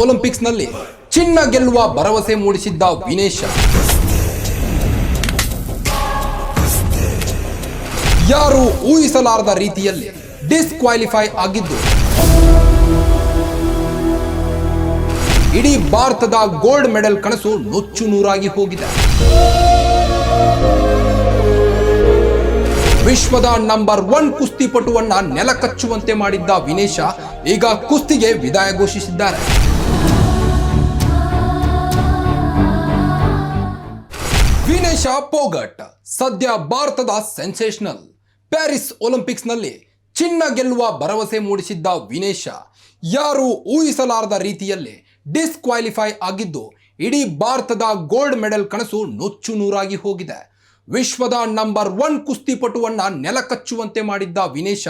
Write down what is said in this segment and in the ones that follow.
ಒಲಿಂಪಿಕ್ಸ್ನಲ್ಲಿ ಚಿನ್ನ ಗೆಲ್ಲುವ ಭರವಸೆ ಮೂಡಿಸಿದ್ದ ವಿನೇಶ ಯಾರು ಊಹಿಸಲಾರದ ರೀತಿಯಲ್ಲಿ ಡಿಸ್ಕ್ವಾಲಿಫೈ ಆಗಿದ್ದು ಇಡೀ ಭಾರತದ ಗೋಲ್ಡ್ ಮೆಡಲ್ ಕನಸು ನುಚ್ಚು ನೂರಾಗಿ ಹೋಗಿದೆ. ವಿಶ್ವದ ನಂಬರ್ 1 ಕುಸ್ತಿಪಟುವನ್ನ ನೆಲಕಚ್ಚುವಂತೆ ಮಾಡಿದ್ದ ವಿನೇಶ ಈಗ ಕುಸ್ತಿಗೆ ವಿದಾಯ ಘೋಷಿಸಿದ್ದಾರೆ. ವಿನೇಶ ಪೋಗಟ್ ಸದ್ಯ ಭಾರತದ ಸೆನ್ಸೇಷನಲ್. ಪ್ಯಾರಿಸ್ ಒಲಿಂಪಿಕ್ಸ್ನಲ್ಲಿ ಚಿನ್ನ ಗೆಲ್ಲುವ ಭರವಸೆ ಮೂಡಿಸಿದ್ದ ವಿನೇಶ ಯಾರು ಊಹಿಸಲಾರದ ರೀತಿಯಲ್ಲಿ ಡಿಸ್ಕ್ವಾಲಿಫೈ ಆಗಿದ್ದು ಇಡೀ ಭಾರತದ ಗೋಲ್ಡ್ ಮೆಡಲ್ ಕನಸು ನುಚ್ಚು ನೂರಾಗಿ ಹೋಗಿದೆ. ವಿಶ್ವದ ನಂಬರ್ 1 ಕುಸ್ತಿಪಟುವನ್ನ ನೆಲಕಚ್ಚುವಂತೆ ಮಾಡಿದ್ದ ವಿನೇಶ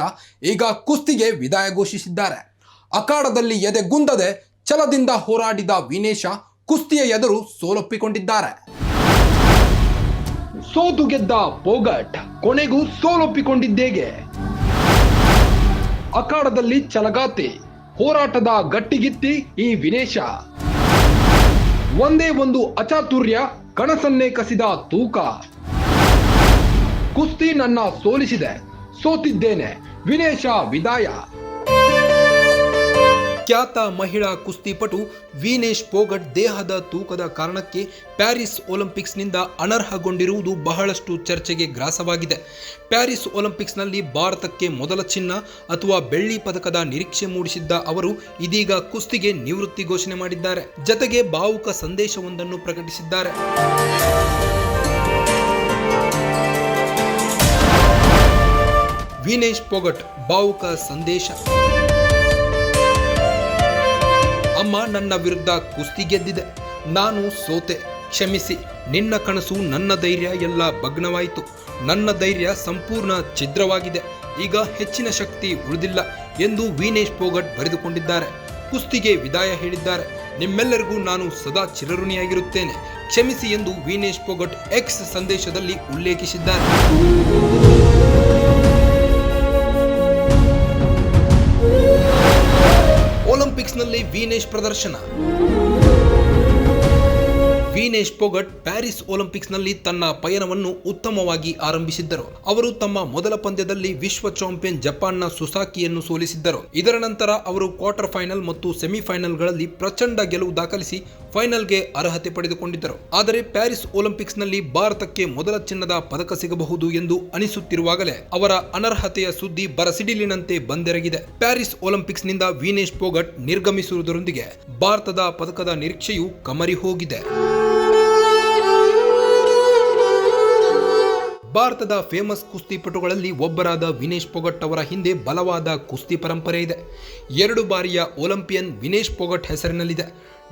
ಈಗ ಕುಸ್ತಿಗೆ ವಿದಾಯ ಘೋಷಿಸಿದ್ದಾರೆ. ಅಖಾಡದಲ್ಲಿ ಎದೆಗುಂದದೆ ಛಲದಿಂದ ಹೋರಾಡಿದ ವಿನೇಶ ಕುಸ್ತಿಯ ಎದುರು ಸೋಲೊಪ್ಪಿಕೊಂಡಿದ್ದಾರೆ. ಸೋತು ಗೆದ್ದ ಪೋಗಟ್ ಕೊನೆಗೂ ಸೋಲೊಪ್ಪಿಕೊಂಡಿದ್ದೇಗೆ. ಅಖಾಡದಲ್ಲಿ ಛಲಗಾತಿ ಹೋರಾಟದ ಗಟ್ಟಿಗಿತ್ತಿ ಈ ವಿನೇಶ. ಒಂದೇ ಒಂದು ಅಚಾತುರ್ಯ ಕನಸನ್ನೇ ಕಸಿದ ತೂಕ. ಕುಸ್ತಿ ನನ್ನ ಸೋಲಿಸಿದೆ, ಸೋತಿದ್ದೇನೆ, ವಿನೇಶ ವಿದಾಯ. ಖ್ಯಾತ ಮಹಿಳಾ ಕುಸ್ತಿಪಟು ವಿನೇಶ್ ಪೋಗಟ್ ದೇಹದ ತೂಕದ ಕಾರಣಕ್ಕೆ ಪ್ಯಾರಿಸ್ ಒಲಿಂಪಿಕ್ಸ್ನಿಂದ ಅನರ್ಹಗೊಂಡಿರುವುದು ಬಹಳಷ್ಟು ಚರ್ಚೆಗೆ ಗ್ರಾಸವಾಗಿದೆ. ಪ್ಯಾರಿಸ್ ಒಲಿಂಪಿಕ್ಸ್ನಲ್ಲಿ ಭಾರತಕ್ಕೆ ಮೊದಲ ಚಿನ್ನ ಅಥವಾ ಬೆಳ್ಳಿ ಪದಕದ ನಿರೀಕ್ಷೆ ಮೂಡಿಸಿದ್ದ ಅವರು ಇದೀಗ ಕುಸ್ತಿಗೆ ನಿವೃತ್ತಿ ಘೋಷಣೆ ಮಾಡಿದ್ದಾರೆ. ಜತೆಗೆ ಭಾವುಕ ಸಂದೇಶವೊಂದನ್ನು ಪ್ರಕಟಿಸಿದ್ದಾರೆ. ವಿನೇಶ್ ಪೋಗಟ್ ಭಾವುಕ ಸಂದೇಶ. ಅಮ್ಮ ನನ್ನ ವಿರುದ್ಧ ಕುಸ್ತಿ ಗೆದ್ದಿದೆ, ನಾನು ಸೋತೆ, ಕ್ಷಮಿಸಿ. ನಿನ್ನ ಕನಸು, ನನ್ನ ಧೈರ್ಯ ಎಲ್ಲ ಭಗ್ನವಾಯಿತು. ನನ್ನ ಧೈರ್ಯ ಸಂಪೂರ್ಣ ಛಿದ್ರವಾಗಿದೆ. ಈಗ ಹೆಚ್ಚಿನ ಶಕ್ತಿ ಉಳಿದಿಲ್ಲ ಎಂದು ವಿನೇಶ್ ಪೋಗಟ್ ಬರೆದುಕೊಂಡಿದ್ದಾರೆ. ಕುಸ್ತಿಗೆ ವಿದಾಯ ಹೇಳಿದ್ದಾರೆ. ನಿಮ್ಮೆಲ್ಲರಿಗೂ ನಾನು ಸದಾ ಚಿರಋಣಿಯಾಗಿರುತ್ತೇನೆ, ಕ್ಷಮಿಸಿ ಎಂದು ವಿನೇಶ್ ಪೋಗಟ್ ಎಕ್ಸ್ ಸಂದೇಶದಲ್ಲಿ ಉಲ್ಲೇಖಿಸಿದ್ದಾರೆ. ಒಲಿಂಪಿಕ್ಸ್ನಲ್ಲಿ ವಿನೇಶ್ ಪ್ರದರ್ಶನ. ವಿನೇಶ್ ಪೋಗಟ್ ಪ್ಯಾರಿಸ್ ಒಲಿಂಪಿಕ್ಸ್ನಲ್ಲಿ ತನ್ನ ಪಯಣವನ್ನು ಉತ್ತಮವಾಗಿ ಆರಂಭಿಸಿದ್ದರು. ಅವರು ತಮ್ಮ ಮೊದಲ ಪಂದ್ಯದಲ್ಲಿ ವಿಶ್ವ ಚಾಂಪಿಯನ್ ಜಪಾನ್ನ ಸುಸಾಕಿಯನ್ನು ಸೋಲಿಸಿದ್ದರು. ಇದರ ನಂತರ ಅವರು ಕ್ವಾರ್ಟರ್ ಫೈನಲ್ ಮತ್ತು ಸೆಮಿಫೈನಲ್ಗಳಲ್ಲಿ ಪ್ರಚಂಡ ಗೆಲುವು ದಾಖಲಿಸಿ ಫೈನಲ್ಗೆ ಅರ್ಹತೆ ಪಡೆದುಕೊಂಡಿದ್ದರು. ಆದರೆ ಪ್ಯಾರಿಸ್ ಒಲಿಂಪಿಕ್ಸ್ನಲ್ಲಿ ಭಾರತಕ್ಕೆ ಮೊದಲ ಚಿನ್ನದ ಪದಕ ಸಿಗಬಹುದು ಎಂದು ಅನಿಸುತ್ತಿರುವಾಗಲೇ ಅವರ ಅನರ್ಹತೆಯ ಸುದ್ದಿ ಬರಸಿಡಿಲಿನಂತೆ ಬಂದೆರಗಿದೆ. ಪ್ಯಾರಿಸ್ ಒಲಿಂಪಿಕ್ಸ್ನಿಂದ ವಿನೇಶ್ ಪೋಗಟ್ ನಿರ್ಗಮಿಸುವುದರೊಂದಿಗೆ ಭಾರತದ ಪದಕದ ನಿರೀಕ್ಷೆಯು ಕಮರಿ ಹೋಗಿದೆ. ಭಾರತದ ಫೇಮಸ್ ಕುಸ್ತಿಪಟುಗಳಲ್ಲಿ ಒಬ್ಬರಾದ ವಿನೇಶ್ ಪೋಗಟ್ ಅವರ ಹಿಂದೆ ಬಲವಾದ ಕುಸ್ತಿ ಪರಂಪರೆ ಇದೆ. 2 ಬಾರಿಯ ಒಲಿಂಪಿಯನ್ ವಿನೇಶ್ ಪೋಗಟ್ ಹೆಸರಿನಲ್ಲಿದೆ.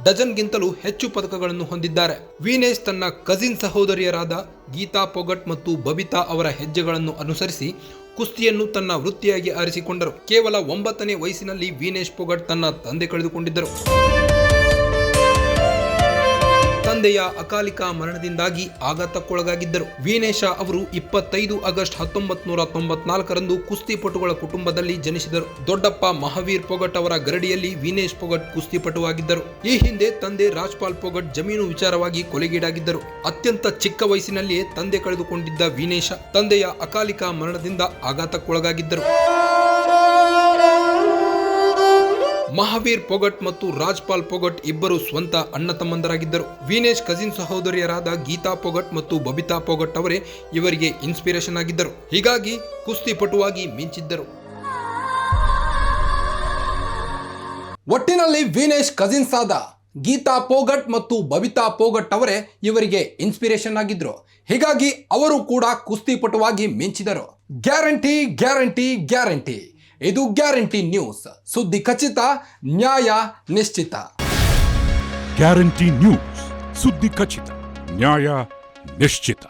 ಡಜನ್ಗಿಂತಲೂ ಹೆಚ್ಚು ಪದಕಗಳನ್ನು ಹೊಂದಿದ್ದಾರೆ. ವಿನೇಶ್ ತನ್ನ ಕಜಿನ್ ಸಹೋದರಿಯರಾದ ಗೀತಾ ಪೋಗಟ್ ಮತ್ತು ಬಬಿತಾ ಅವರ ಹೆಜ್ಜೆಗಳನ್ನು ಅನುಸರಿಸಿ ಕುಸ್ತಿಯನ್ನು ತನ್ನ ವೃತ್ತಿಯಾಗಿ ಆರಿಸಿಕೊಂಡರು. ಕೇವಲ 9ನೇ ವಯಸ್ಸಿನಲ್ಲಿ ವಿನೇಶ್ ಪೋಗಟ್ ತನ್ನ ತಂದೆ ಕಳೆದುಕೊಂಡಿದ್ದರು. ತಂದೆಯ ಅಕಾಲಿಕ ಮರಣದಿಂದಾಗಿ ಆಘಾತಕ್ಕೊಳಗಾಗಿದ್ದರು. ವಿನೇಶ ಅವರು 25 ಆಗಸ್ಟ್ 1994ರಂದು ಕುಸ್ತಿಪಟುಗಳ ಕುಟುಂಬದಲ್ಲಿ ಜನಿಸಿದರು. ದೊಡ್ಡಪ್ಪ ಮಹಾವೀರ್ ಪೋಗಟ್ ಅವರ ಗರಡಿಯಲ್ಲಿ ವಿನೇಶ್ ಪೋಗಟ್ ಕುಸ್ತಿಪಟುವಾಗಿದ್ದರು. ಈ ಹಿಂದೆ ತಂದೆ ರಾಜ್ಪಾಲ್ ಪೋಗಟ್ ಜಮೀನು ವಿಚಾರವಾಗಿ ಕೊಲೆಗೀಡಾಗಿದ್ದರು. ಅತ್ಯಂತ ಚಿಕ್ಕ ವಯಸ್ಸಿನಲ್ಲಿಯೇ ತಂದೆ ಕಳೆದುಕೊಂಡಿದ್ದ ವಿನೇಶ ತಂದೆಯ ಅಕಾಲಿಕ ಮರಣದಿಂದ ಆಘಾತಕ್ಕೊಳಗಾಗಿದ್ದರು. ಮಹಾವೀರ್ ಪೋಗಟ್ ಮತ್ತು ರಾಜ್ಪಾಲ್ ಪೋಗಟ್ ಇಬ್ಬರು ಸ್ವಂತ ಅಣ್ಣ ತಮ್ಮಂದರಾಗಿದ್ದರು. ವಿನೇಶ್ ಕಜಿನ್ ಸಹೋದರಿಯರಾದ ಗೀತಾ ಪೋಗಟ್ ಮತ್ತು ಬಬಿತಾ ಪೋಗಟ್ ಅವರೇ ಇವರಿಗೆ ಇನ್ಸ್ಪಿರೇಷನ್ ಆಗಿದ್ದರು. ಹೀಗಾಗಿ ಕುಸ್ತಿಪಟುವಾಗಿ ಮಿಂಚಿದ್ದರು. ಒಟ್ಟಿನಲ್ಲಿ ವಿನೇಶ್ ಕಜಿನ್ಸ್ ಆದ ಗೀತಾ ಪೋಗಟ್ ಮತ್ತು ಬಬಿತಾ ಪೋಗಟ್ ಅವರೇ ಇವರಿಗೆ ಇನ್ಸ್ಪಿರೇಷನ್ ಆಗಿದ್ರು. ಹೀಗಾಗಿ ಅವರು ಕೂಡ ಕುಸ್ತಿಪಟುವಾಗಿ ಮಿಂಚಿದರು. Guarantee guarantee guarantee. ಇದು ಗ್ಯಾರಂಟಿ ನ್ಯೂಸ್. ಸುದ್ದಿ ಖಚಿತ, ನ್ಯಾಯ ನಿಶ್ಚಿತ. ಗ್ಯಾರಂಟಿ ನ್ಯೂಸ್, ಸುದ್ದಿ ಖಚಿತ, ನ್ಯಾಯ ನಿಶ್ಚಿತ.